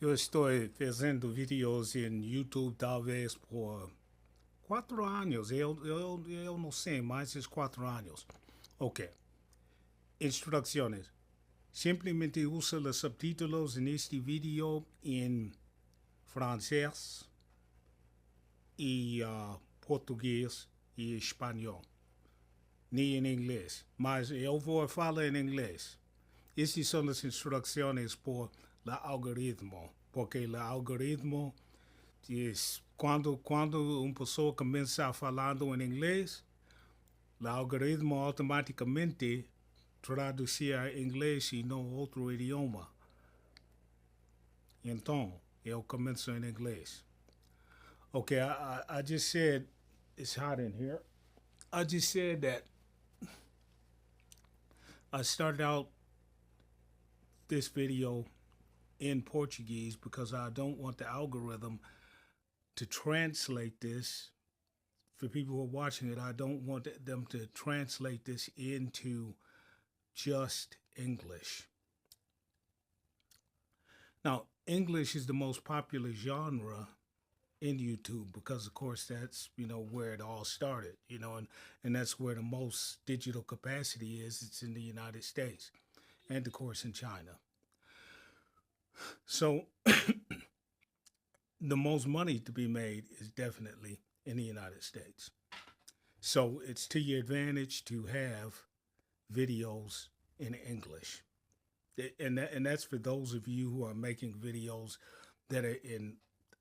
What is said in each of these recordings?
Eu estou fazendo vídeos em YouTube talvez por 4 anos. Eu não sei mais esses 4 anos. Ok. Instrucciones. Simplesmente usa os subtítulos neste vídeo em francês e português e espanhol. Nem em inglês. Mas eu vou falar em inglês. Essas são as instrucções por o algoritmo. Porque o algoritmo diz, quando uma pessoa começa falando em inglês, o algoritmo automaticamente traduz em inglês e não outro idioma. Então, eu começo em inglês. Okay, I just said it's hot in here. I just said that I started out this video in Portuguese because I don't want the algorithm to translate this. For people who are watching it, I don't want them to translate this into just English. Now, English is the most popular genre in YouTube because, of course, that's where it all started. And that's where the most digital capacity is. It's in the United States, and of course in China. So the most money to be made is definitely in the United States. So it's to your advantage to have videos in English. And that's for those of you who are making videos that are in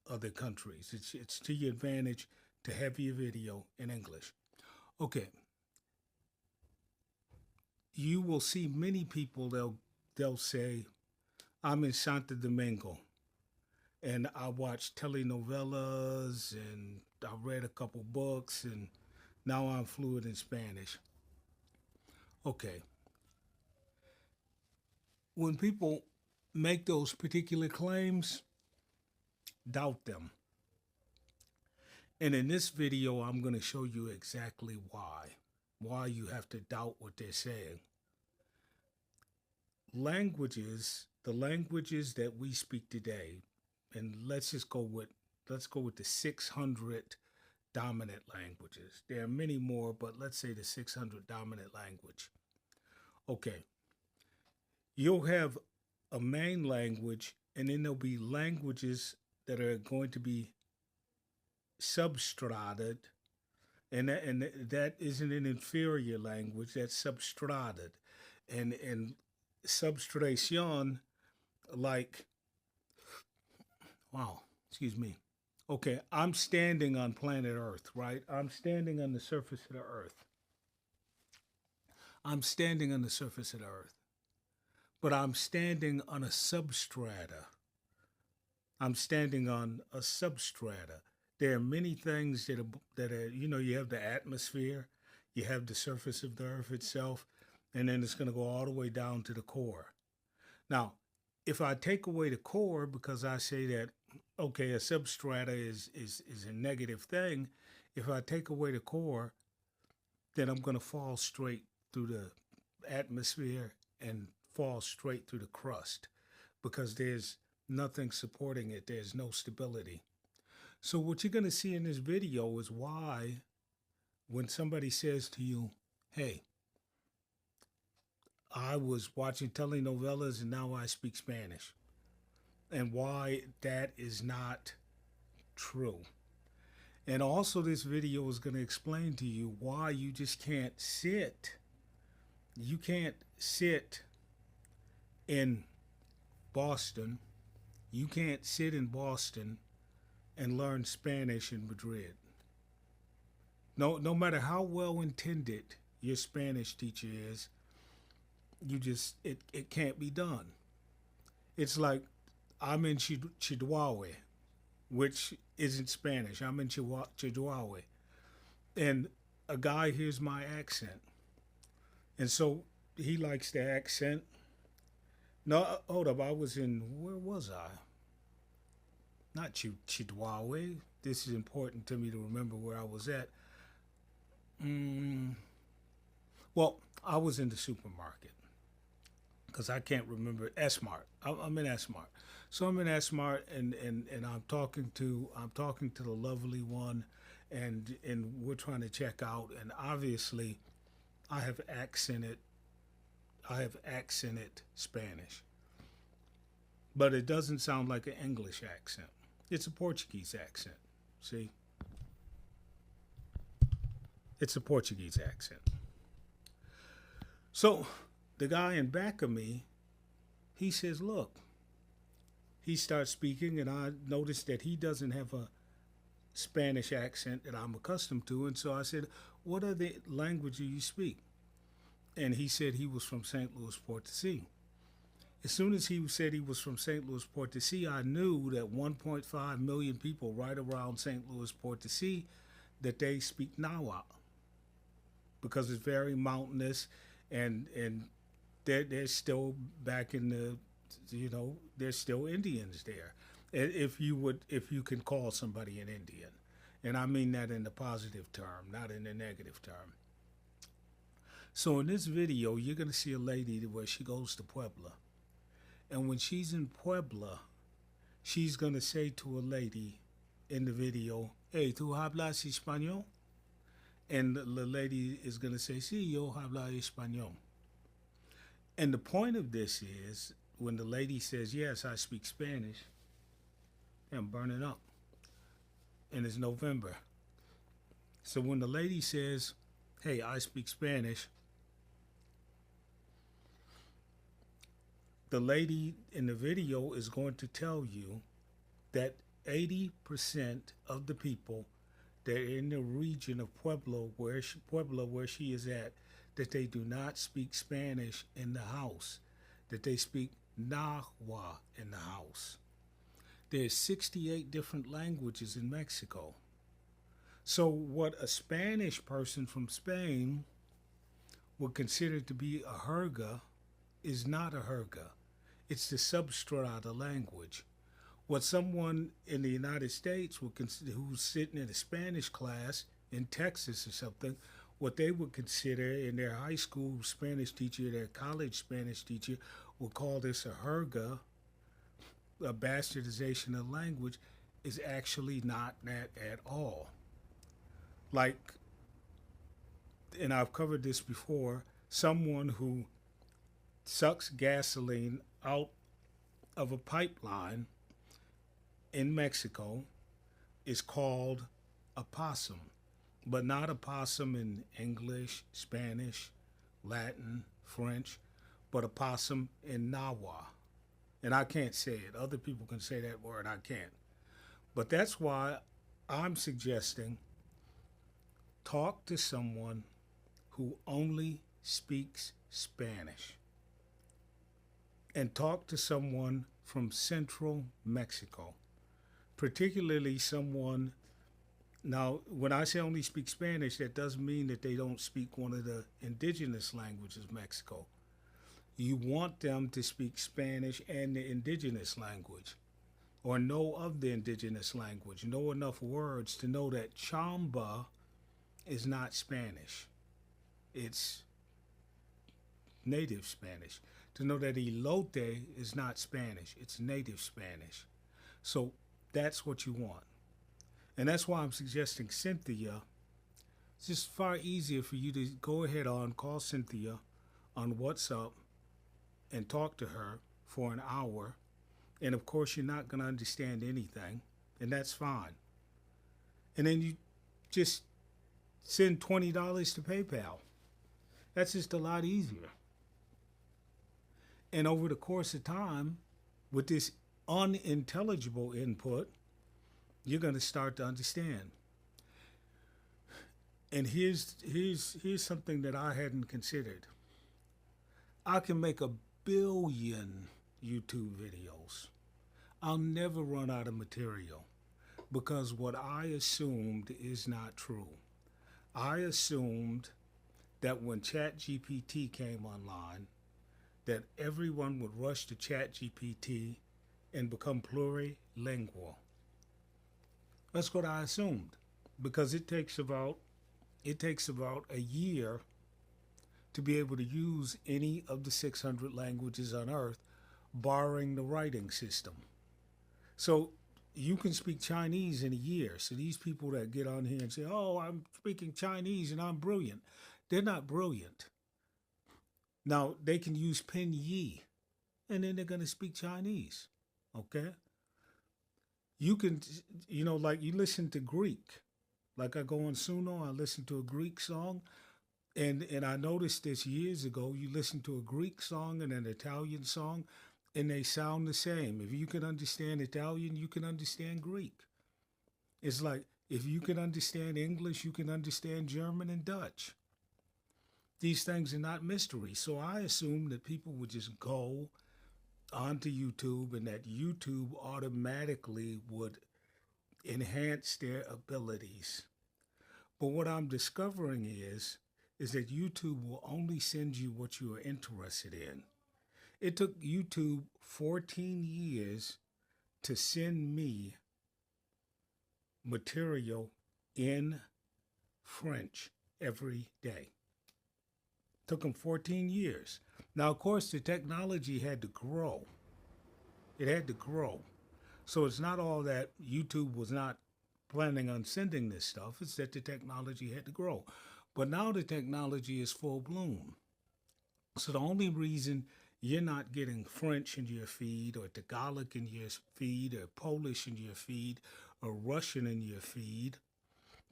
other countries. It's to your advantage to have your video in English. Okay. You will see many people, they'll say, I'm in Santo Domingo and I watch telenovelas and I read a couple books and now I'm fluent in Spanish. Okay. When people make those particular claims, doubt them. And in this video, I'm going to show you exactly why you have to doubt what they're saying. The languages that we speak today, and let's go with the 600 dominant languages. There are many more, but let's say the 600 dominant language. Okay. You'll have a main language, and then there'll be languages that are going to be substrated, and that isn't an inferior language. That's substrated, and substration, like, wow, excuse me. Okay, I'm standing on planet Earth, right? I'm standing on the surface of the Earth. I'm standing on the surface of the Earth, but I'm standing on a substrata. I'm standing on a substrata. There are many things that are you have the atmosphere, you have the surface of the earth itself, and then it's going to go all the way down to the core. Now, if I take away the core because I say that okay, a substrata is a negative thing, if I take away the core, then I'm going to fall straight through the atmosphere and fall straight through the crust because there's nothing supporting it. There's no stability. So what you're going to see in this video is why when somebody says to you, hey, I was watching telenovelas and now I speak Spanish, and why that is not true. And also this video is going to explain to you why you just can't sit. You can't sit in Boston. You can't sit in Boston and learn Spanish in Madrid. No matter how well intended your Spanish teacher is, it can't be done. It's like I'm in Chihuahua, which isn't Spanish. I'm in Chihuahua, and a guy hears my accent, and so he likes the accent. No, hold up. Where was I? Not Chihuahua. This is important to me to remember where I was at. Well, I was in the supermarket because I can't remember S-Mart. I'm in S-Mart. So I'm in S-Mart, and I'm talking to the lovely one, and we're trying to check out, and obviously I have accented I have accented Spanish, but it doesn't sound like an English accent. It's a Portuguese accent. See, it's a Portuguese accent. So the guy in back of me, he says, "Look." He starts speaking, and I noticed that he doesn't have a Spanish accent that I'm accustomed to. And so I said, "What other language do you speak?" And he said he was from St. Louis, Port to Sea. As soon as he said he was from St. Louis, Port to Sea, I knew that 1.5 million people right around St. Louis, Port to Sea, that they speak Nawa because it's very mountainous, and they're still back in the, there's still Indians there. If you can call somebody an Indian, and I mean that in the positive term, not in the negative term. So in this video, you're gonna see a lady where she goes to Puebla, and when she's in Puebla, she's gonna say to a lady in the video, "Hey, tú hablas español?" And the lady is gonna say, "Sí, yo hablo español." And the point of this is, when the lady says, "Yes, I speak Spanish," I'm burning up, and it's November. So when the lady says, "Hey, I speak Spanish," the lady in the video is going to tell you that 80% of the people that are in the region of Puebla where she is at, that they do not speak Spanish in the house, that they speak Nahua in the house. There's 68 different languages in Mexico. So what a Spanish person from Spain would consider to be a Herga is not a Herga. It's the substrata language. What someone in the United States would consider, who's sitting in a Spanish class in Texas or something, what they would consider in their high school Spanish teacher, their college Spanish teacher, would call this a Herga, a bastardization of language, is actually not that at all. Like, and I've covered this before, someone who sucks gasoline out of a pipeline in Mexico is called a possum, but not a possum in English, Spanish, Latin, French, but a possum in Nawa. And I can't say it. Other people can say that word. I can't. But that's why I'm suggesting talk to someone who only speaks Spanish, and talk to someone from central Mexico, particularly someone. Now, when I say only speak Spanish, that doesn't mean that they don't speak one of the indigenous languages of Mexico. You want them to speak Spanish and the indigenous language, or know of the indigenous language, know enough words to know that chamba is not Spanish. It's native Spanish. To know that elote is not Spanish. It's native Spanish. So that's what you want. And that's why I'm suggesting Cynthia. It's just far easier for you to go ahead on, call Cynthia on WhatsApp and talk to her for an hour. And of course, you're not going to understand anything, and that's fine. And then you just send $20 to PayPal. That's just a lot easier. And over the course of time, with this unintelligible input, you're going to start to understand. And here's something that I hadn't considered. I can make 1 billion YouTube videos. I'll never run out of material, because what I assumed is not true. I assumed that when ChatGPT came online, that everyone would rush to ChatGPT and become plurilingual. That's what I assumed, because it takes about a year to be able to use any of the 600 languages on earth, barring the writing system. So you can speak Chinese in a year. So these people that get on here and say, oh, I'm speaking Chinese and I'm brilliant, they're not brilliant. Now, they can use Pinyin, and then they're going to speak Chinese. Okay? You can, like you listen to Greek. Like I go on Suno, I listen to a Greek song, and I noticed this years ago. You listen to a Greek song and an Italian song, and they sound the same. If you can understand Italian, you can understand Greek. It's like if you can understand English, you can understand German and Dutch. These things are not mysteries. So I assume that people would just go onto YouTube and that YouTube automatically would enhance their abilities. But what I'm discovering is that YouTube will only send you what you are interested in. It took YouTube 14 years to send me material in French every day. Took them 14 years. Now, of course, the technology had to grow. It had to grow. So it's not all that YouTube was not planning on sending this stuff. It's that the technology had to grow. But now the technology is full bloom. So the only reason you're not getting French in your feed or Tagalog in your feed or Polish in your feed or Russian in your feed,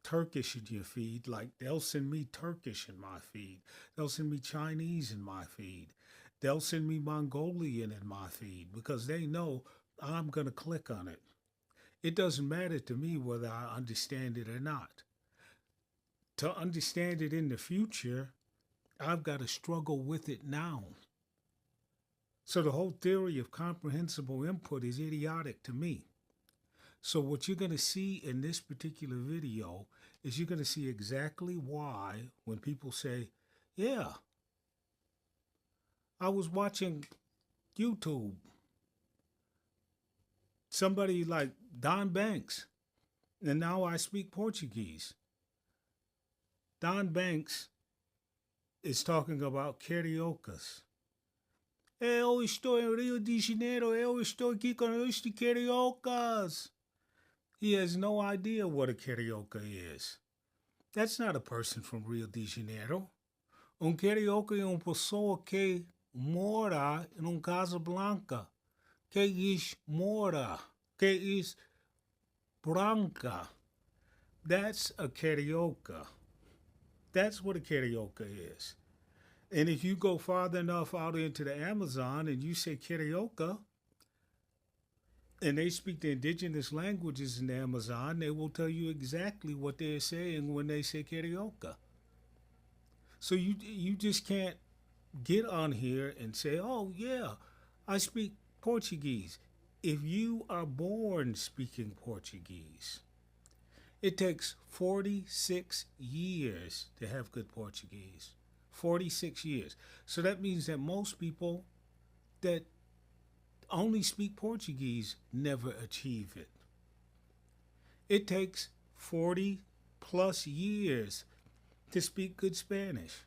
Turkish in your feed, like they'll send me Turkish in my feed. They'll send me Chinese in my feed. They'll send me Mongolian in my feed because they know I'm going to click on it. It doesn't matter to me whether I understand it or not. To understand it in the future, I've got to struggle with it now. So the whole theory of comprehensible input is idiotic to me. So what you're going to see in this particular video is you're going to see exactly why when people say, yeah, I was watching YouTube. Somebody like Don Banks, and now I speak Portuguese. Don Banks is talking about cariocas. Eu estou em Rio de Janeiro, eu estou aqui com os cariocas. He has no idea what a carioca is. That's not a person from Rio de Janeiro. Carioca é uma pessoa que mora em Casa Blanca, que mora, que branca. That's a carioca. That's what a carioca is. And if you go farther enough out into the Amazon and you say carioca, and they speak the indigenous languages in the Amazon, they will tell you exactly what they're saying when they say carioca. So you just can't get on here and say, oh, yeah, I speak Portuguese. If you are born speaking Portuguese, it takes 46 years to have good Portuguese. 46 years. So that means that most people that only speak Portuguese never achieve it. It takes 40 plus years to speak good Spanish.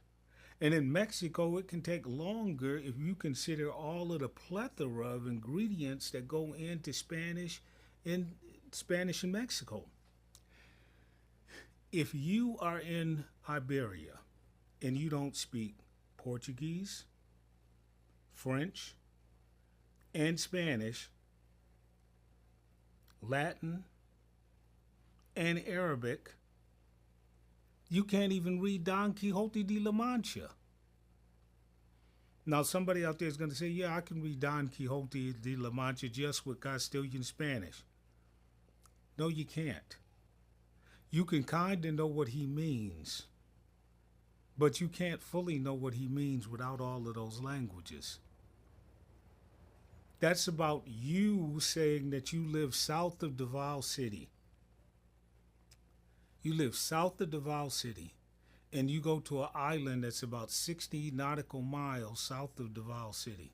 And in Mexico, it can take longer if you consider all of the plethora of ingredients that go into Spanish in Mexico. If you are in Iberia and you don't speak Portuguese, French, and Spanish, Latin, and Arabic, you can't even read Don Quixote de la Mancha. Now, somebody out there is going to say, yeah, I can read Don Quixote de la Mancha just with Castilian Spanish. No, you can't. You can kind of know what he means, but you can't fully know what he means without all of those languages. That's about you saying that you live south of Davao City. You live south of Davao City, and you go to an island that's about 60 nautical miles south of Davao City.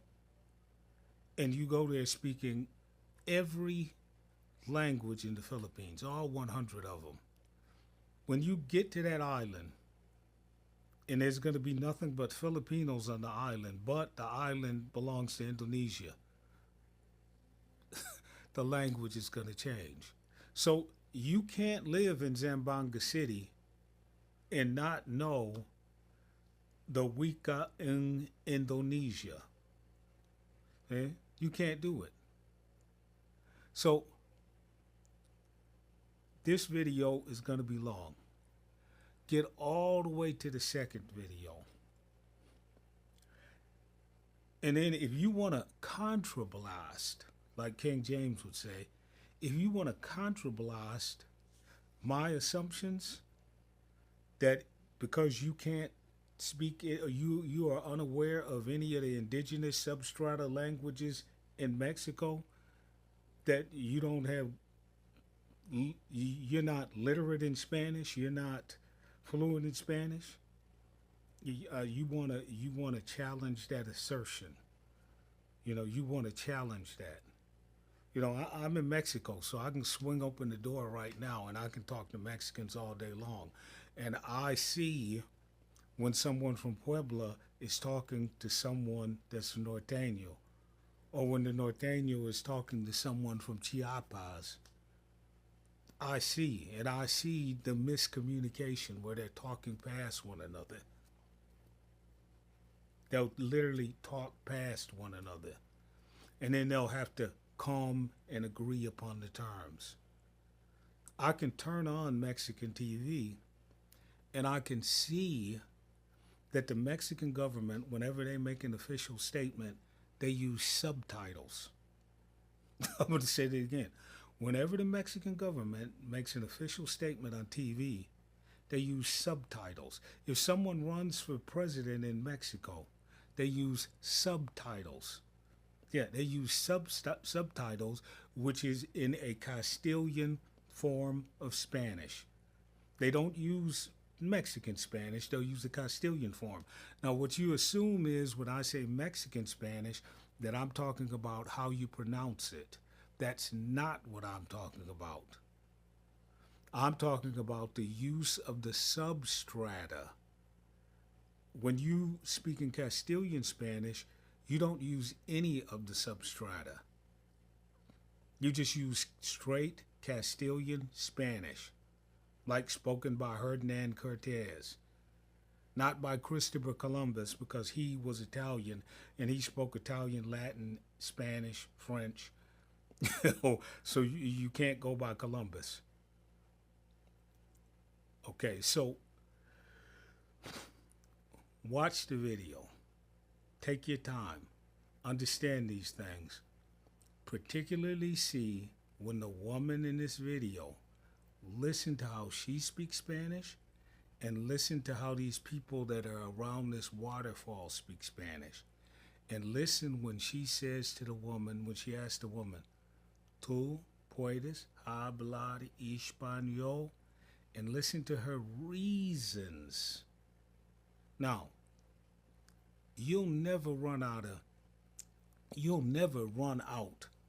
And you go there speaking every language in the Philippines, all 100 of them. When you get to that island, And there's going to be nothing but Filipinos on the island, but the island belongs to Indonesia. The language is going to change. So you can't live in Zamboanga City and not know the Wika in Indonesia. Okay? You can't do it. So this video is going to be long. Get all the way to the second video. And then if you want to contrablast, like King James would say, if you want to contrablast my assumptions that because you can't speak it or you are unaware of any of the indigenous substrata languages in Mexico, that you don't have, you're not literate in Spanish, you're not fluent in Spanish, you wanna challenge that assertion. You want to challenge that. I'm in Mexico, so I can swing open the door right now and I can talk to Mexicans all day long. And I see when someone from Puebla is talking to someone that's norteño, or when the norteño is talking to someone from Chiapas. I see the miscommunication where they're talking past one another. They'll literally talk past one another. And then they'll have to come and agree upon the terms. I can turn on Mexican TV and I can see that the Mexican government, whenever they make an official statement, they use subtitles. I'm going to say that again. Whenever the Mexican government makes an official statement on TV, they use subtitles. If someone runs for president in Mexico, they use subtitles. Yeah, they use subtitles, which is in a Castilian form of Spanish. They don't use Mexican Spanish, they'll use the Castilian form. Now, what you assume is when I say Mexican Spanish, that I'm talking about how you pronounce it. That's not what I'm talking about. I'm talking about the use of the substrata. When you speak in Castilian Spanish, you don't use any of the substrata. You just use straight Castilian Spanish, like spoken by Hernan Cortez, not by Christopher Columbus, because he was Italian and he spoke Italian, Latin, Spanish, French. So you can't go by Columbus. Okay, so watch the video. Take your time. Understand these things. Particularly see when the woman in this video, listen to how she speaks Spanish and listen to how these people that are around this waterfall speak Spanish. And listen when she says to the woman, when she asks the woman, "Tú puedes hablar español?" And listen to her reasons. Now, you'll never run out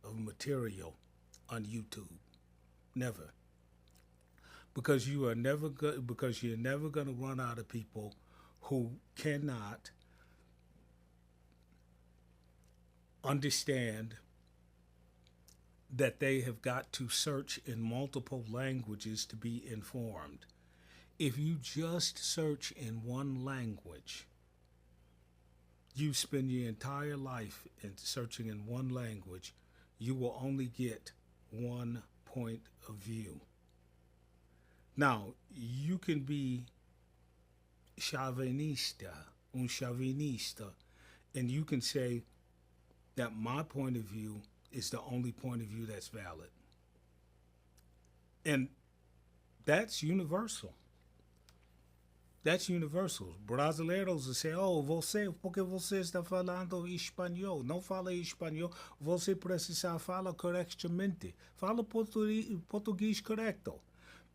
of material on YouTube. Never. Because you're never going to run out of people who cannot understand that they have got to search in multiple languages to be informed. If you just search in one language, you spend your entire life in searching in one language, you will only get one point of view. Now, you can be un chauvinista, and you can say that my point of view is the only point of view that's valid. And that's universal. That's universal. Brasileiros say, porque você está falando espanhol? Não fala espanhol, você precisa falar corretamente. Fala português correcto.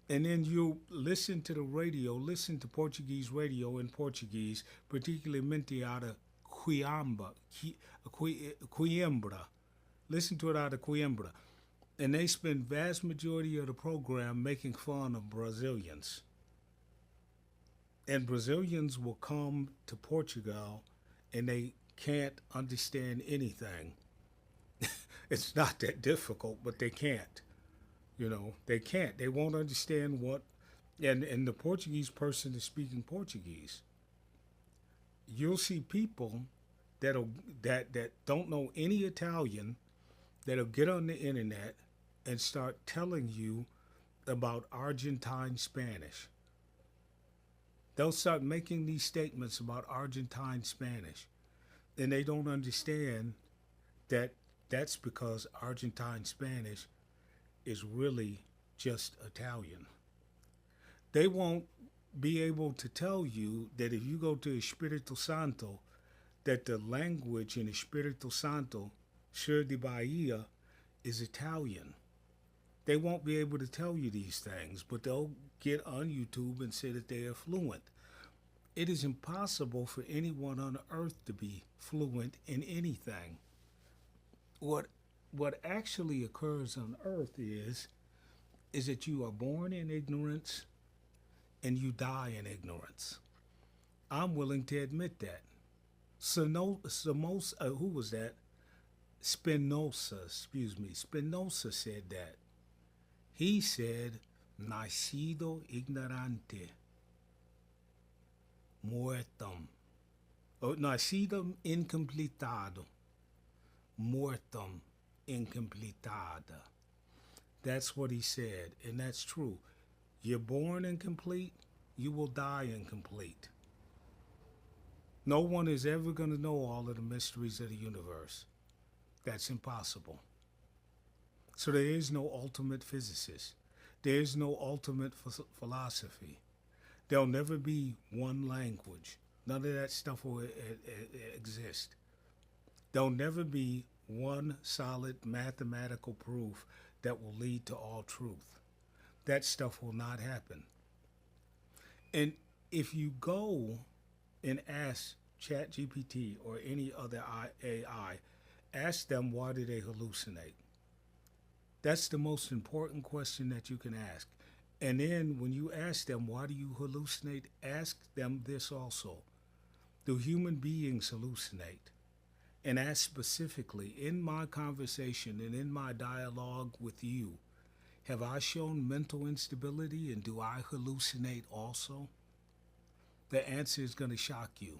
And then you listen to the radio, listen to Portuguese radio in Portuguese, particularly out of Coimbra. Listen to it out of Coimbra. And they spend vast majority of the program making fun of Brazilians. And Brazilians will come to Portugal and they can't understand anything. It's not that difficult, but they can't. They can't. They won't understand what, and the Portuguese person is speaking Portuguese. You'll see people that'll that don't know any Italian that'll get on the internet and start telling you about Argentine Spanish. They'll start making these statements about Argentine Spanish, and they don't understand that that's because Argentine Spanish is really just Italian. They won't be able to tell you that if you go to Espírito Santo, that the language in Espírito Santo, Sur de Bahia, is Italian. They won't be able to tell you these things, but they'll get on YouTube and say that they are fluent. It is impossible for anyone on earth to be fluent in anything. What actually occurs on earth is that you are born in ignorance and you die in ignorance. I'm willing to admit that. So no, who was that? Spinoza said that. He said, nacido ignorante, muertum. Nacido incompletado, mortum incompletada. That's what he said, and that's true. You're born incomplete, you will die incomplete. No one is ever going to know all of the mysteries of the universe. That's impossible. So there is no ultimate physicist. There is no ultimate philosophy. There'll never be one language. None of that stuff will exist. There'll never be one solid mathematical proof that will lead to all truth. That stuff will not happen. And if you go and ask ChatGPT or any other AI, ask them why do they hallucinate. That's the most important question that you can ask. And then when you ask them why do you hallucinate, ask them this also. Do human beings hallucinate? And ask specifically, in my conversation and in my dialogue with you, have I shown mental instability and do I hallucinate also? The answer is going to shock you.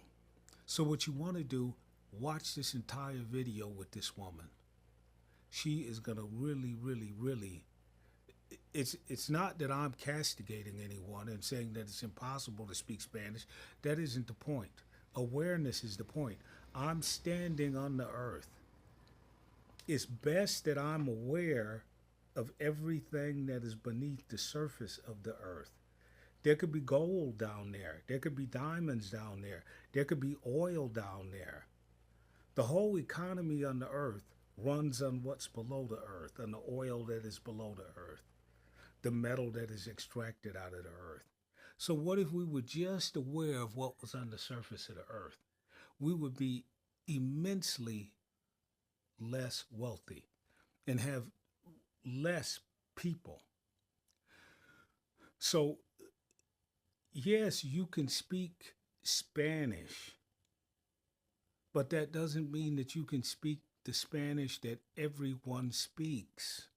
So what you want to do, watch this entire video with this woman. She is going to really, it's not that I'm castigating anyone and saying that it's impossible to speak Spanish. That isn't the point. Awareness is the point. I'm standing on the earth. It's best that I'm aware of everything that is beneath the surface of the earth. There could be gold down there. There could be diamonds down there. There could be oil down there. The whole economy on the earth runs on what's below the earth, on the oil that is below the earth, the metal that is extracted out of the earth. So what if we were just aware of what was on the surface of the earth? We would be immensely less wealthy and have less people. So, yes, you can speak Spanish, but that doesn't mean that you can speak the Spanish that everyone speaks.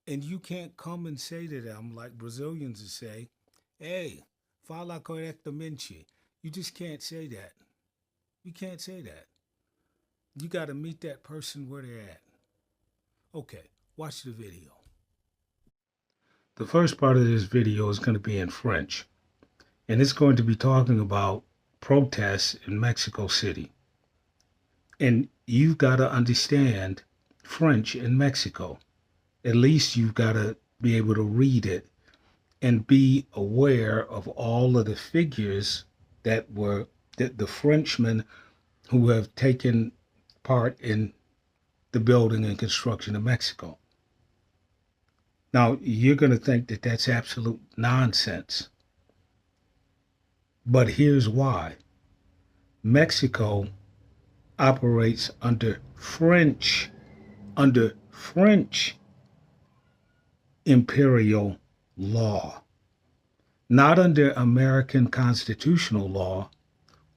And you can't come and say to them, like Brazilians would say, hey, fala correctamente. You just can't say that. You can't say that. You got to meet that person where they're at. Okay, watch the video. The first part of this video is going to be in French, and it's going to be talking about protests in Mexico City. And you've got to understand French in Mexico. At least you've got to be able to read it and be aware of all of the figures that were the Frenchmen who have taken part in the building and construction of Mexico. Now, you're going to think that that's absolute nonsense. But here's why. Mexico operates under French imperial law. not under American constitutional law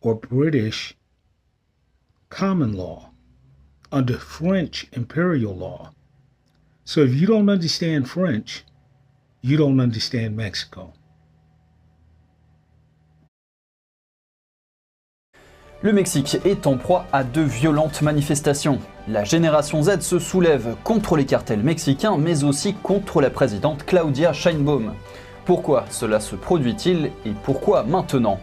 or British common law, under French imperial law. So if you don't understand French, you don't understand Mexico. Le Mexique est en proie à de violentes manifestations. La génération Z se soulève contre les cartels mexicains, mais aussi contre la présidente Claudia Sheinbaum. Pourquoi cela se produit-il et pourquoi maintenant ?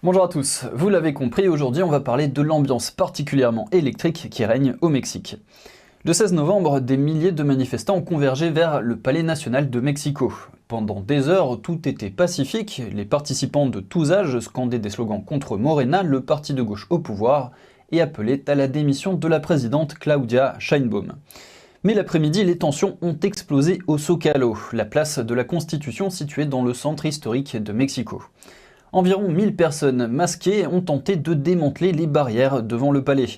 Bonjour à tous, vous l'avez compris, aujourd'hui on va parler de l'ambiance particulièrement électrique qui règne au Mexique. Le 16 novembre, des milliers de manifestants ont convergé vers le Palais national de Mexico. Pendant des heures, tout était pacifique, les participants de tous âges scandaient des slogans contre Morena, le parti de gauche au pouvoir, et appelaient à la démission de la présidente Claudia Sheinbaum. Mais l'après-midi, les tensions ont explosé au Zócalo, la place de la Constitution située dans le centre historique de Mexico. Environ 1000 personnes masquées ont tenté de démanteler les barrières devant le palais.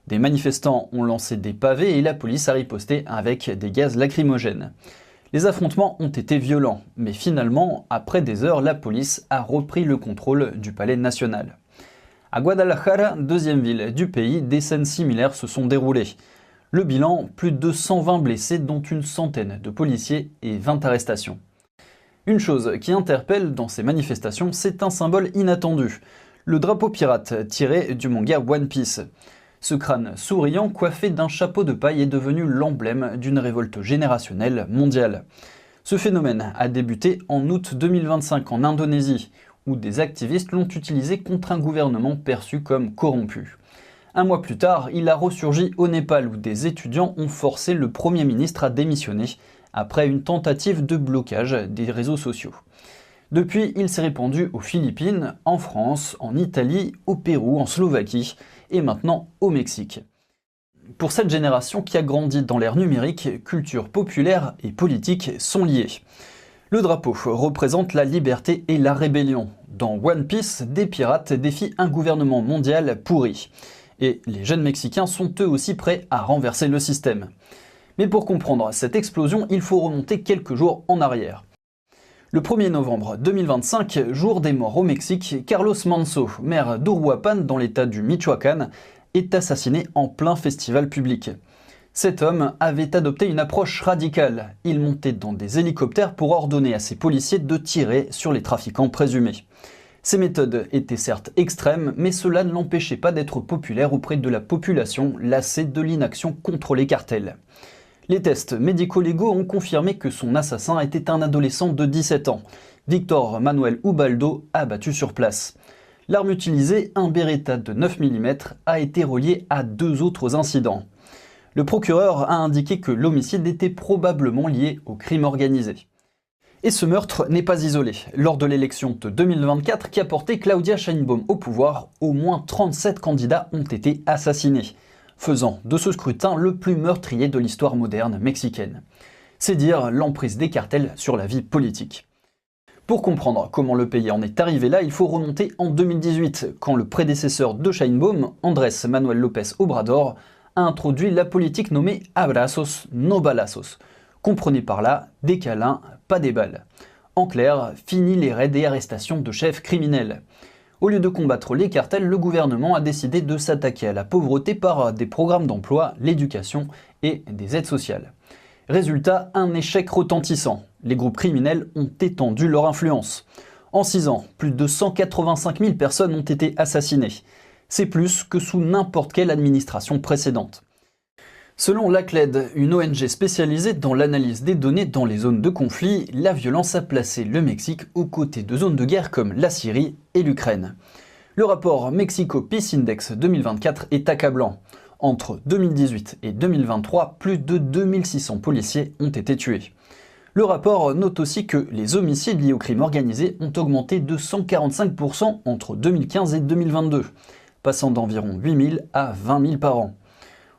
Des manifestants ont lancé des pavés et la police a riposté avec des gaz lacrymogènes. Les affrontements ont été violents, mais finalement, après des heures, la police a repris le contrôle du palais national. À Guadalajara, deuxième ville du pays, des scènes similaires se sont déroulées. Le bilan, plus de 120 blessés, dont une centaine de policiers et 20 arrestations. Une chose qui interpelle dans ces manifestations, c'est un symbole inattendu, le drapeau pirate tiré du manga One Piece. Ce crâne souriant coiffé d'un chapeau de paille est devenu l'emblème d'une révolte générationnelle mondiale. Ce phénomène a débuté en août 2025 en Indonésie, où des activistes l'ont utilisé contre un gouvernement perçu comme corrompu. Un mois plus tard, il a ressurgi au Népal où des étudiants ont forcé le Premier ministre à démissionner après une tentative de blocage des réseaux sociaux. Depuis, il s'est répandu aux Philippines, en France, en Italie, au Pérou, en Slovaquie et maintenant au Mexique. Pour cette génération qui a grandi dans l'ère numérique, culture populaire et politique sont liées. Le drapeau représente la liberté et la rébellion. Dans One Piece, des pirates défient un gouvernement mondial pourri. Et les jeunes Mexicains sont eux aussi prêts à renverser le système. Mais pour comprendre cette explosion, il faut remonter quelques jours en arrière. Le 1er novembre 2025, jour des morts au Mexique, Carlos Manso, maire d'Uruapan dans l'état du Michoacán, est assassiné en plein festival public. Cet homme avait adopté une approche radicale. Il montait dans des hélicoptères pour ordonner à ses policiers de tirer sur les trafiquants présumés. Ces méthodes étaient certes extrêmes, mais cela ne l'empêchait pas d'être populaire auprès de la population lassée de l'inaction contre les cartels. Les tests médico-légaux ont confirmé que son assassin était un adolescent de 17 ans, Victor Manuel Ubaldo, abattu sur place. L'arme utilisée, un Beretta de 9 mm, a été reliée à 2 autres incidents. Le procureur a indiqué que l'homicide était probablement lié au crime organisé. Et ce meurtre n'est pas isolé. Lors de l'élection de 2024 qui a porté Claudia Sheinbaum au pouvoir, au moins 37 candidats ont été assassinés, faisant de ce scrutin le plus meurtrier de l'histoire moderne mexicaine. C'est dire l'emprise des cartels sur la vie politique. Pour comprendre comment le pays en est arrivé là, il faut remonter en 2018, quand le prédécesseur de Sheinbaum, Andrés Manuel López Obrador, a introduit la politique nommée Abrazos no balazos. Comprenez par là des câlins, pas des balles. En clair, fini les raids et arrestations de chefs criminels. Au lieu de combattre les cartels, le gouvernement a décidé de s'attaquer à la pauvreté par des programmes d'emploi, l'éducation et des aides sociales. Résultat, un échec retentissant. Les groupes criminels ont étendu leur influence. En 6 ans, plus de 185 000 personnes ont été assassinées. C'est plus que sous n'importe quelle administration précédente. Selon l'ACLED, une ONG spécialisée dans l'analyse des données dans les zones de conflit, la violence a placé le Mexique aux côtés de zones de guerre comme la Syrie et l'Ukraine. Le rapport Mexico Peace Index 2024 est accablant. Entre 2018 et 2023, plus de 2600 policiers ont été tués. Le rapport note aussi que les homicides liés au crime organisé ont augmenté de 145% entre 2015 et 2022, passant d'environ 8 000 à 20 000 par an.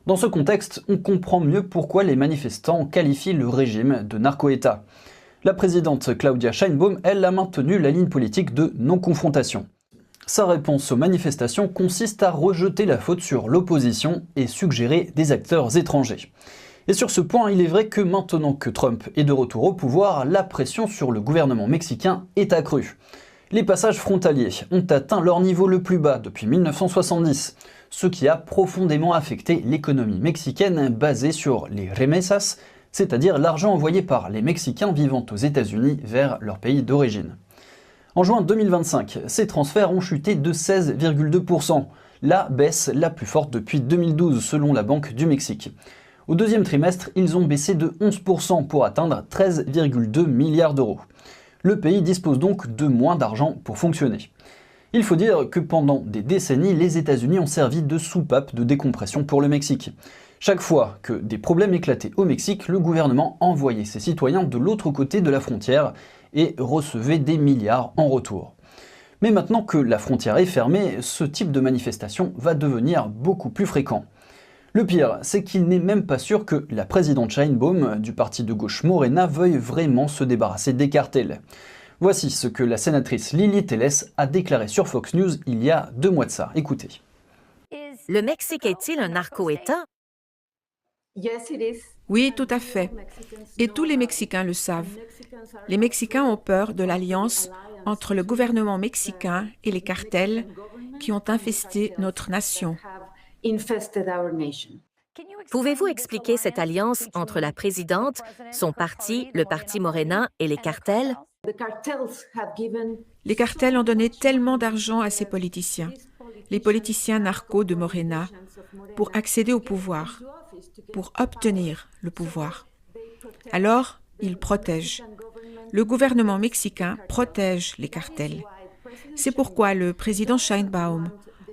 Dans ce contexte, on comprend mieux pourquoi les manifestants qualifient le régime de narco-État. La présidente Claudia Sheinbaum, elle, a maintenu la ligne politique de non-confrontation. Sa réponse aux manifestations consiste à rejeter la faute sur l'opposition et suggérer des acteurs étrangers. Et sur ce point, il est vrai que maintenant que Trump est de retour au pouvoir, la pression sur le gouvernement mexicain est accrue. Les passages frontaliers ont atteint leur niveau le plus bas depuis 1970, ce qui a profondément affecté l'économie mexicaine basée sur les remesas, c'est-à-dire l'argent envoyé par les Mexicains vivant aux États-Unis vers leur pays d'origine. En juin 2025, ces transferts ont chuté de 16,2%, la baisse la plus forte depuis 2012 selon la Banque du Mexique. Au deuxième trimestre, ils ont baissé de 11% pour atteindre 13,2 milliards d'euros. Le pays dispose donc de moins d'argent pour fonctionner. Il faut dire que pendant des décennies, les États-Unis ont servi de soupape de décompression pour le Mexique. Chaque fois que des problèmes éclataient au Mexique, le gouvernement envoyait ses citoyens de l'autre côté de la frontière et recevait des milliards en retour. Mais maintenant que la frontière est fermée, ce type de manifestation va devenir beaucoup plus fréquent. Le pire, c'est qu'il n'est même pas sûr que la présidente Sheinbaum du parti de gauche Morena veuille vraiment se débarrasser des cartels. Voici ce que la sénatrice Lili Tellez a déclaré sur Fox News il y a 2 mois de ça. Écoutez. Le Mexique est-il un narco-État? Oui, tout à fait. Et tous les Mexicains le savent. Les Mexicains ont peur de l'alliance entre le gouvernement mexicain et les cartels qui ont infesté notre nation. Pouvez-vous expliquer cette alliance entre la présidente, son parti, le parti Morena et les cartels? Les cartels ont donné tellement d'argent à ces politiciens, les politiciens narcos de Morena, pour accéder au pouvoir, pour obtenir le pouvoir. Alors, ils protègent. Le gouvernement mexicain protège les cartels. C'est pourquoi le président Sheinbaum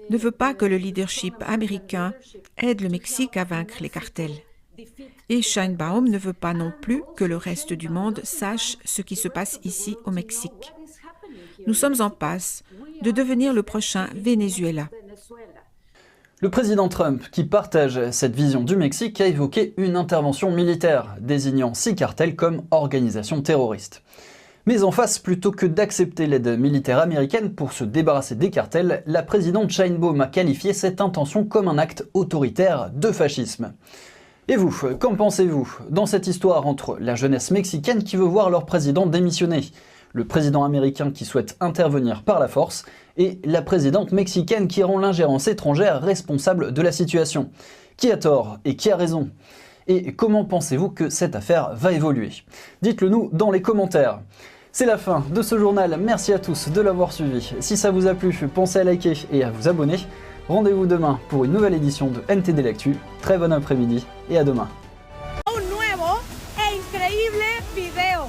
ne veut pas que le leadership américain aide le Mexique à vaincre les cartels. Et Sheinbaum ne veut pas non plus que le reste du monde sache ce qui se passe ici au Mexique. Nous sommes en passe de devenir le prochain Venezuela. Le président Trump, qui partage cette vision du Mexique, a évoqué une intervention militaire, désignant 6 cartels comme organisations terroristes. Mais en face, plutôt que d'accepter l'aide militaire américaine pour se débarrasser des cartels, la présidente Sheinbaum a qualifié cette intention comme un acte autoritaire de fascisme. Et vous, qu'en pensez-vous dans cette histoire entre la jeunesse mexicaine qui veut voir leur président démissionner, le président américain qui souhaite intervenir par la force, et la présidente mexicaine qui rend l'ingérence étrangère responsable de la situation? Qui a tort et qui a raison? Et comment pensez-vous que cette affaire va évoluer? Dites-le nous dans les commentaires. C'est la fin de ce journal, merci à tous de l'avoir suivi. Si ça vous a plu, pensez à liker et à vous abonner. Rendez-vous demain pour une nouvelle édition de NTD L'Actu. Très bon après-midi et à demain. Un nuevo e increíble video.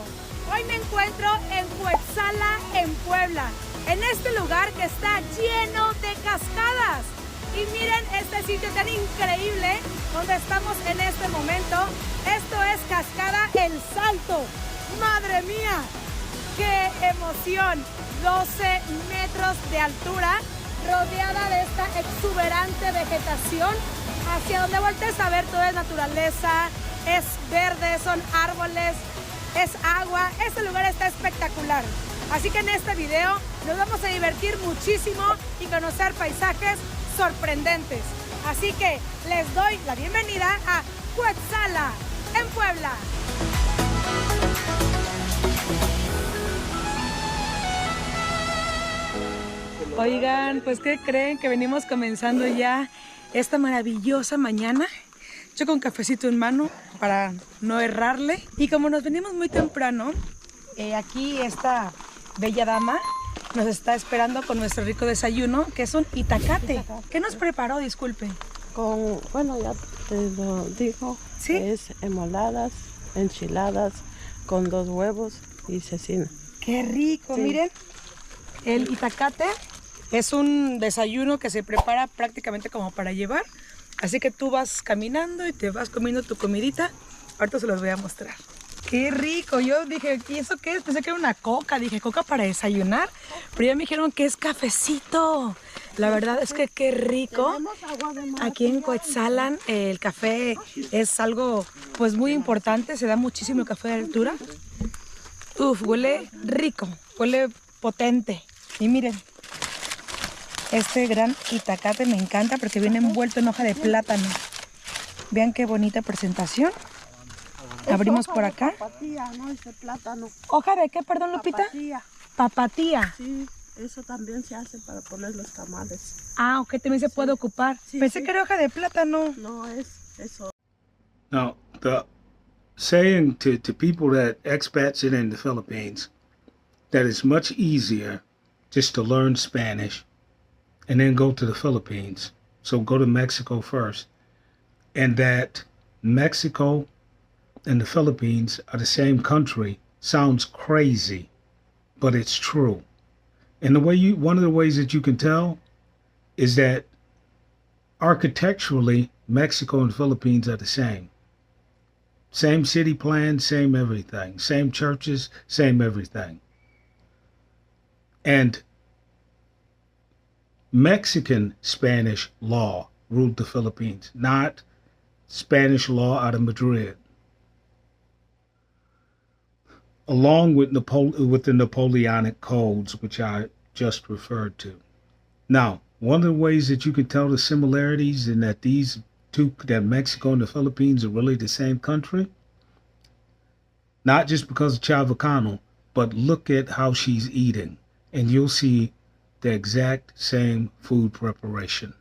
Hoy me encuentro en Cuetzala, en Puebla, en este lugar que está lleno de cascadas. Y miren este sitio tan increíble donde estamos en este momento. Esto es Cascada El Salto. ¡Madre mía! ¡Qué emoción! 12 metros de altura, rodeada de esta exuberante vegetación. Hacia donde voltees a ver todo es naturaleza, es verde, son árboles, es agua. Este lugar está espectacular. Así que en este video nos vamos a divertir muchísimo y conocer paisajes sorprendentes. Así que les doy la bienvenida a Cuetzala, en Puebla. Oigan, pues ¿qué creen? Que venimos comenzando ya esta maravillosa mañana. Yo con cafecito en mano para no errarle. Y como nos venimos muy temprano, aquí esta bella dama nos está esperando con nuestro rico desayuno, que es un itacate. ¿Qué nos preparó? Disculpe. Bueno, ya te lo digo. ¿Sí? Es emoladas, enchiladas, con 2 huevos y cecina. ¡Qué rico! Sí. Miren, el itacate es un desayuno que se prepara prácticamente como para llevar. Así que tú vas caminando y te vas comiendo tu comidita. Ahorita se los voy a mostrar. ¡Qué rico! Yo dije, ¿y eso qué es? Pensé que era una coca. Dije, ¿coca para desayunar? Pero ya me dijeron que es cafecito. La verdad es que qué rico. Aquí en Coetzalan el café es algo pues muy importante. Se da muchísimo café de altura. Uf, huele rico, huele potente. Y miren, este gran itacate me encanta porque viene envuelto en hoja de plátano. Vean qué bonita presentación. Abrimos por acá. Papatía, no es de plátano. ¿Hoja de qué, perdón, Lupita? Papatía. Papatía. Sí, eso también se hace para poner los tamales. Ah, ok, también se puede ocupar. Sí, Pensé sí. que era hoja de plátano. No es eso. Now, the saying to people that expats in the Philippines that it's much easier just to learn Spanish and then go to the Philippines. So go to Mexico first. And that Mexico and the Philippines are the same country sounds crazy, but it's true. And one of the ways that you can tell is that architecturally, Mexico and Philippines are the same. Same city plan, same everything. Same churches, same everything. And Mexican Spanish law ruled the Philippines, not Spanish law out of Madrid. Along with the Napoleonic codes, which I just referred to. Now, one of the ways that you can tell the similarities in that that Mexico and the Philippines are really the same country, not just because of Chavacano, but look at how she's eating, and you'll see the exact same food preparation.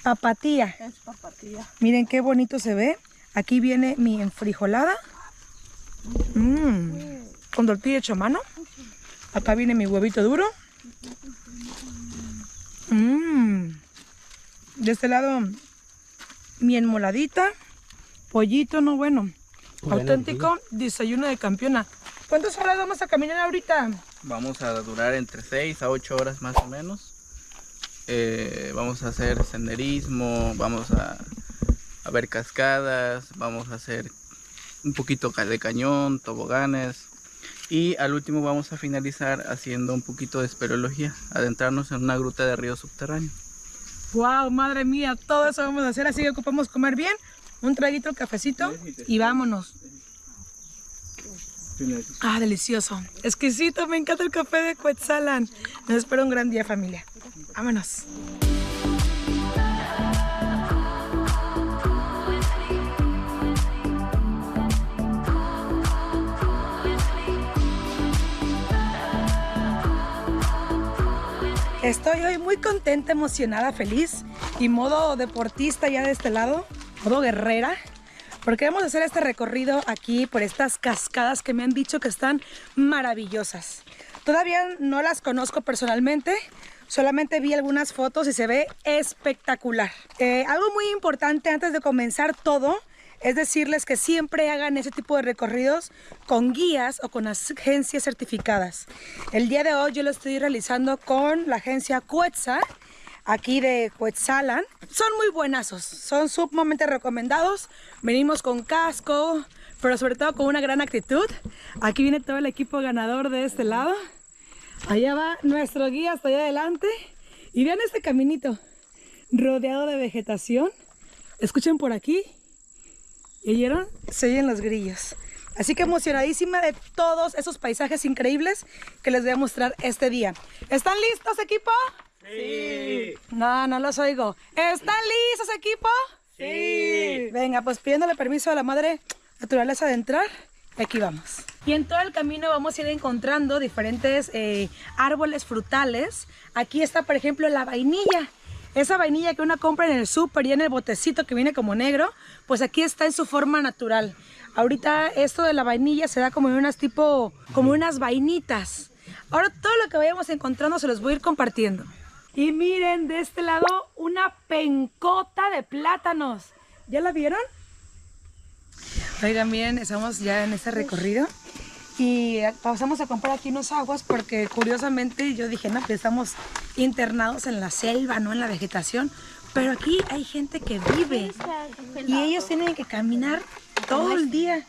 Papatía. Es papatía. Miren qué bonito se ve. Aquí viene mi enfrijolada. Con tortilla hecha a mano. Acá viene mi huevito duro. De este lado mi enmoladita. Pollito, no bueno. Auténtico desayuno de campeona. ¿Cuántas horas vamos a caminar ahorita? Vamos a durar entre 6 a 8 horas más o menos. Vamos a hacer senderismo, vamos a ver cascadas, vamos a hacer un poquito de cañón, toboganes y al último vamos a finalizar haciendo un poquito de espeleología, adentrarnos en una gruta de río subterráneo. ¡Wow! Madre mía, todo eso vamos a hacer, así que ocupamos comer bien, un traguito, cafecito y vámonos. Ah, delicioso, exquisito, me encanta el café de Cuetzalan. Nos espera un gran día, familia. Vámonos. Estoy hoy muy contenta, emocionada, feliz y modo deportista ya de este lado, modo guerrera, porque vamos a hacer este recorrido aquí por estas cascadas que me han dicho que están maravillosas. Todavía no las conozco personalmente, solamente vi algunas fotos y se ve espectacular. Algo muy importante antes de comenzar todo es decirles que siempre hagan ese tipo de recorridos con guías o con agencias certificadas. El día de hoy yo lo estoy realizando con la agencia Cuetza, aquí de Cuetzalan. Son muy buenazos, son sumamente recomendados. Venimos con casco, pero sobre todo con una gran actitud. Aquí viene todo el equipo ganador de este lado. Allá va nuestro guía hasta allá adelante. Y vean este caminito rodeado de vegetación. Escuchen por aquí. ¿Oyeron? Se oyen los grillos. Así que emocionadísima de todos esos paisajes increíbles que les voy a mostrar este día. ¿Están listos, equipo? Sí. No, no los oigo. ¿Están listos, equipo? Sí. Venga, pues pidiéndole permiso a la madre naturaleza de entrar. Y aquí vamos. Y en todo el camino vamos a ir encontrando diferentes árboles frutales. Aquí está, por ejemplo, la vainilla. Esa vainilla que uno compra en el súper y en el botecito que viene como negro, pues aquí está en su forma natural. Ahorita esto de la vainilla se da como en unas como unas vainitas. Ahora todo lo que vayamos encontrando se los voy a ir compartiendo. Y miren, de este lado una pencota de plátanos. ¿Ya la vieron? Oigan, miren, estamos ya en este recorrido. Y pasamos a comprar aquí unos aguas porque curiosamente yo dije, no, pues estamos internados en la selva, no en la vegetación. Pero aquí hay gente que vive y ellos tienen que caminar todo el día.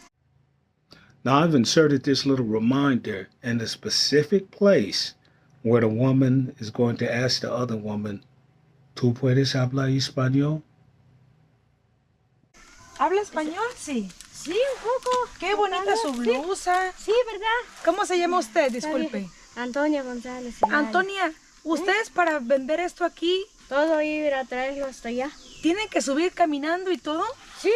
Now I've inserted this little reminder in a specific place where the woman is going to ask the other woman, ¿Tú puedes hablar español? ¿Habla español? Sí. Sí, un poco. Qué bonita su blusa. Sí, ¿verdad? ¿Cómo se llama usted? Disculpe. Antonia González. Antonia, ustedes para vender esto aquí Todo ir a traerlo hasta allá. ¿Tienen que subir caminando y todo? Sí,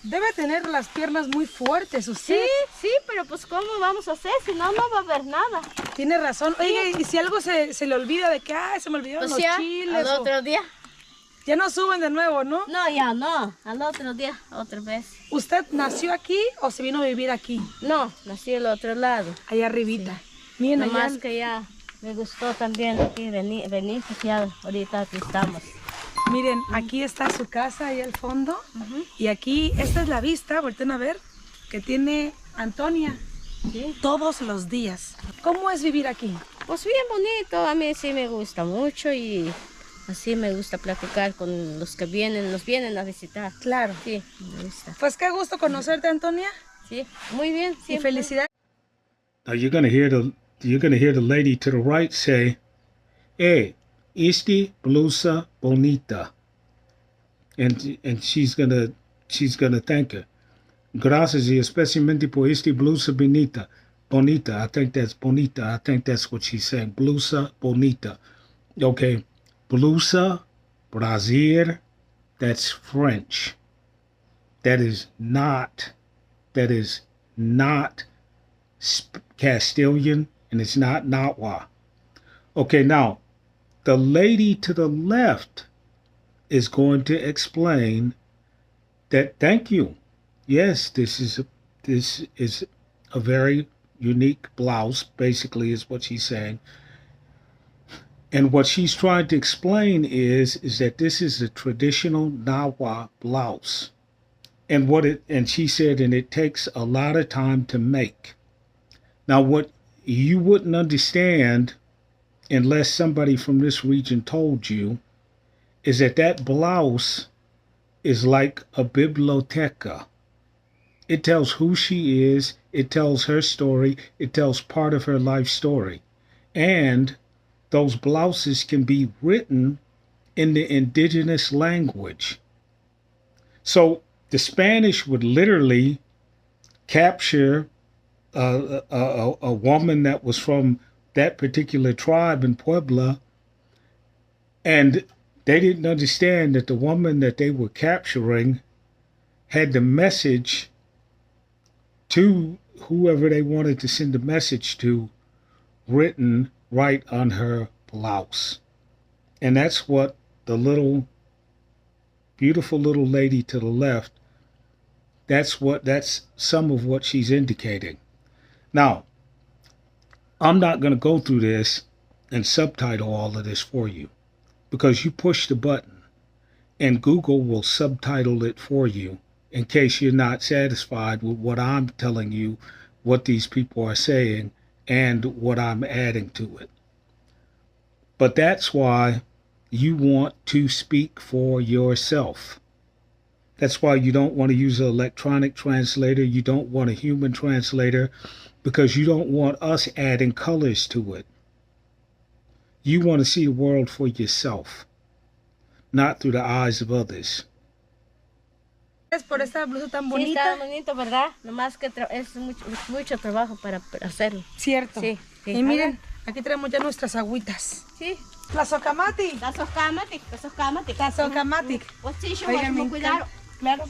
Debe tener las piernas muy fuertes usted. sí, pero pues ¿cómo vamos a hacer? Si no, no va a haber nada. Tiene razón. Oiga, y si algo se le olvida de que, se me olvidaron Pues los ya, chiles. al otro día. Ya no suben de nuevo, ¿no? No, ya no, al otro día, otra vez. ¿Usted nació aquí o se vino a vivir aquí? No, nací al otro lado. Allá arribita. Miren, allá. Nomás que ya me gustó también aquí venir, pues ya ahorita aquí estamos. Miren, aquí está su casa, ahí al fondo. Y aquí, esta es la vista, volteen a ver, que tiene Antonia. Sí. Todos los días. ¿Cómo es vivir aquí? Pues bien bonito, a mí sí me gusta mucho y así me gusta platicar con los que nos vienen a visitar. Claro. Sí, me gusta. Pues qué gusto conocerte, Antonia. Sí, muy bien. Y Siempre. felicidad. Now you're gonna hear the lady to the right say, "Hey, esta blusa bonita," and she's gonna thank her. Gracias y especialmente por esta blusa bonita. Bonita, I think that's bonita. I think that's what she's saying. Blusa bonita. Okay, blusa, Brazil, that's French. That is not Castilian, and it's not Nahua. Okay, now, the lady to the left is going to explain that, thank you. Yes, this is a very unique blouse, basically, is what she's saying. And what she's trying to explain is that this is a traditional Nahua blouse. And she said, and it takes a lot of time to make. Now, what you wouldn't understand unless somebody from this region told you is that blouse is like a biblioteca. It tells who she is, it tells her story, it tells part of her life story. And those blouses can be written in the indigenous language. So the Spanish would literally capture a woman that was from that particular tribe in Puebla, and they didn't understand that the woman that they were capturing had the message to whoever they wanted to send the message to written right on her blouse. And that's what the beautiful little lady to the left, that's some of what she's indicating. Now, I'm not going to go through this and subtitle all of this for you, because you push the button and Google will subtitle it for you in case you're not satisfied with what I'm telling you, what these people are saying, and what I'm adding to it. But that's why you want to speak for yourself. That's why you don't want to use an electronic translator. You don't want a human translator, because you don't want us adding colors to it. You want to see the world for yourself, not through the eyes of others. Por esta blusa tan Sí, bonita. está bonito, ¿verdad? Nomás que es mucho trabajo para hacerlo. Cierto. Sí, sí. Y miren, aquí tenemos ya nuestras agüitas. Sí. Tlazocamati. Tazocamatic. Tlazocamatic. Pues sí, yo Oigan, me me cuidar. encanta. Claro.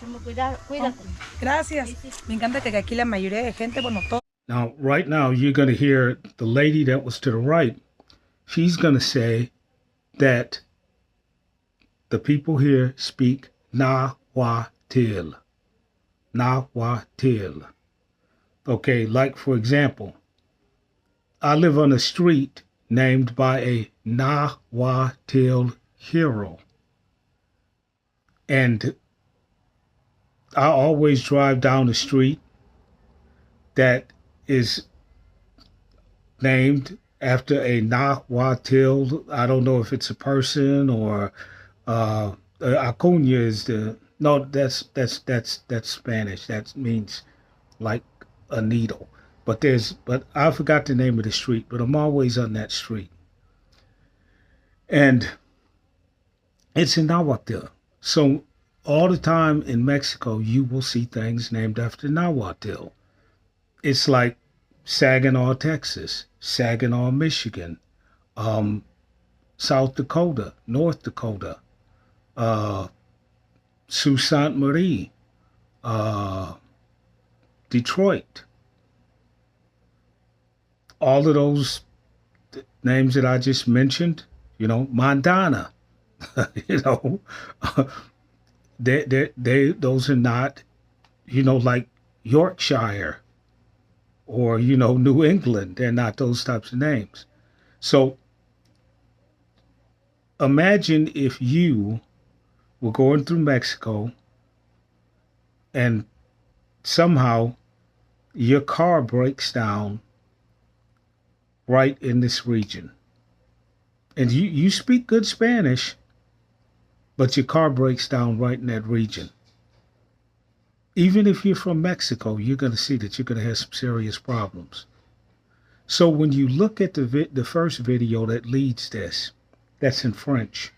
Cuídate. Gracias. Me encanta que aquí la mayoría de gente, bueno, todo. Now, right now, you're going to hear the lady that was to the right. She's going to say that the people here speak Nahuatl. Nahuatl. Okay, like for example, I live on a street named by a Nahuatl hero. And I always drive down the street that is named after a Nahuatl. I don't know if it's a person or Acuna is that's Spanish. That means like a needle. But I forgot the name of the street, but I'm always on that street. And it's in Nahuatl. So all the time in Mexico, you will see things named after Nahuatl. It's like Saginaw, Texas, Saginaw, Michigan, South Dakota, North Dakota, Sault Ste. Marie, Detroit. All of those names that I just mentioned, Montana, you know, those are not, like Yorkshire or, New England. They're not those types of names. So imagine if you were going through Mexico and somehow your car breaks down right in this region. And you speak good Spanish, but your car breaks down right in that region. Even if you're from Mexico, you're going to see that you're going to have some serious problems. So when you look at the first video that leads this, that's in French.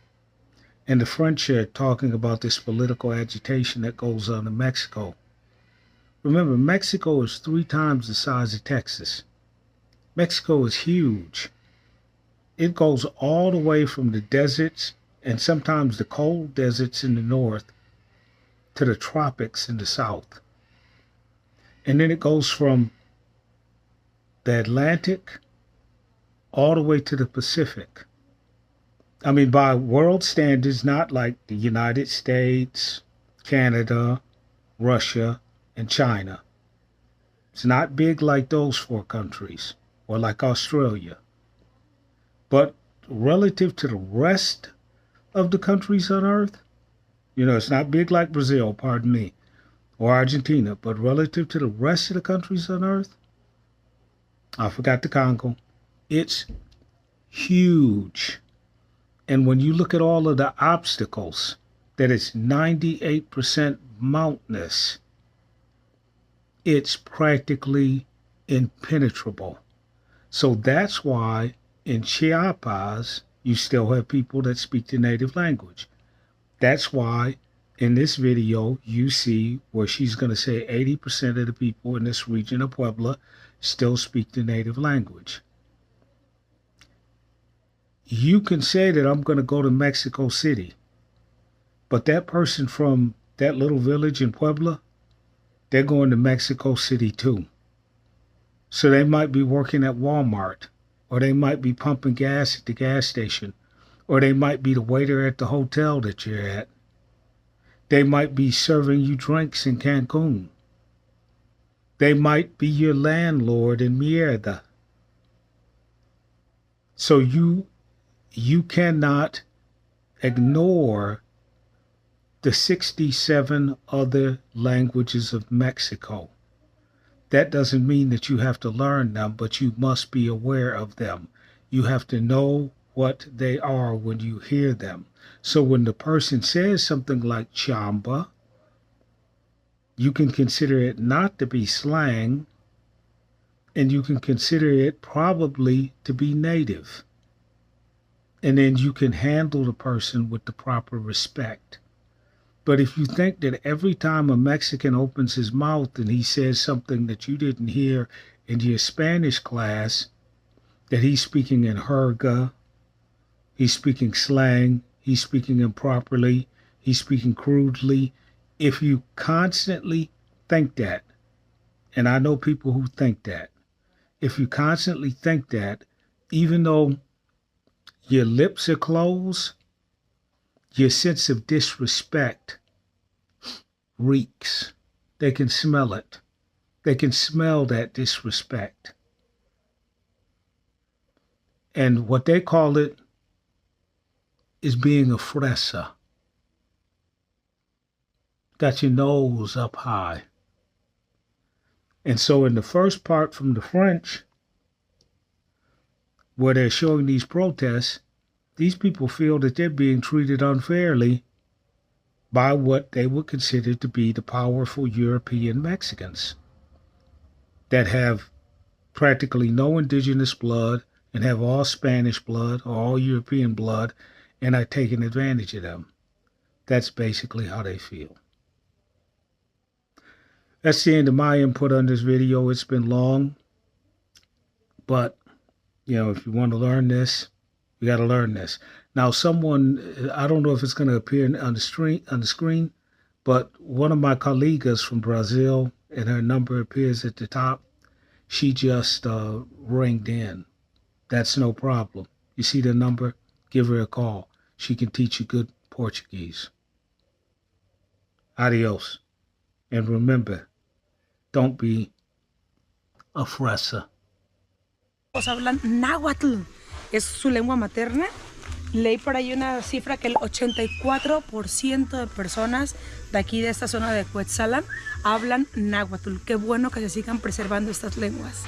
And the French are talking about this political agitation that goes on in Mexico. Remember, Mexico is 3 times the size of Texas. Mexico is huge. It goes all the way from the deserts and sometimes the cold deserts in the north to the tropics in the south. And then it goes from the Atlantic all the way to the Pacific. I mean, by world standards, not like the United States, Canada, Russia, and China. It's not big like those 4 countries or like Australia. But relative to the rest of the countries on Earth, it's not big like Brazil, pardon me, or Argentina, but relative to the rest of the countries on Earth, I forgot the Congo, it's huge. And when you look at all of the obstacles, that it's 98% mountainous, it's practically impenetrable. So that's why in Chiapas, you still have people that speak the native language. That's why in this video, you see where she's going to say 80% of the people in this region of Puebla still speak the native language. You can say that I'm going to go to Mexico City, but that person from that little village in Puebla, they're going to Mexico City too. So they might be working at Walmart, or they might be pumping gas at the gas station, or they might be the waiter at the hotel that you're at. They might be serving you drinks in Cancun. They might be your landlord in Mierda. So you cannot ignore the 67 other languages of Mexico. That doesn't mean that you have to learn them, but you must be aware of them. You have to know what they are when you hear them. So when the person says something like chamba, you can consider it not to be slang, and you can consider it probably to be native. And then you can handle the person with the proper respect. But if you think that every time a Mexican opens his mouth and he says something that you didn't hear in your Spanish class, that he's speaking in jerga, he's speaking slang, he's speaking improperly, he's speaking crudely, if you constantly think that, and I know people who think that, if you constantly think that, even though your lips are closed, your sense of disrespect reeks. They can smell it. They can smell that disrespect. And what they call it is being a fresa. Got your nose up high. And so in the first part from the French, where they're showing these protests, these people feel that they're being treated unfairly by what they would consider to be the powerful European Mexicans that have practically no indigenous blood and have all Spanish blood or all European blood and are taking advantage of them. That's basically how they feel. That's the end of my input on this video. It's been long, but if you want to learn this, We got to learn this. Now, someone, I don't know if it's going to appear on the screen, but one of my colleagues from Brazil, and her number appears at the top, she just ringed in. That's no problem. You see the number? Give her a call. She can teach you good Portuguese. Adios. And remember, don't be a fresa. Hablan náhuatl, es su lengua materna. Leí por ahí una cifra que el 84% de personas de aquí, de esta zona de Cuetzalan, hablan náhuatl. Qué bueno que se sigan preservando estas lenguas.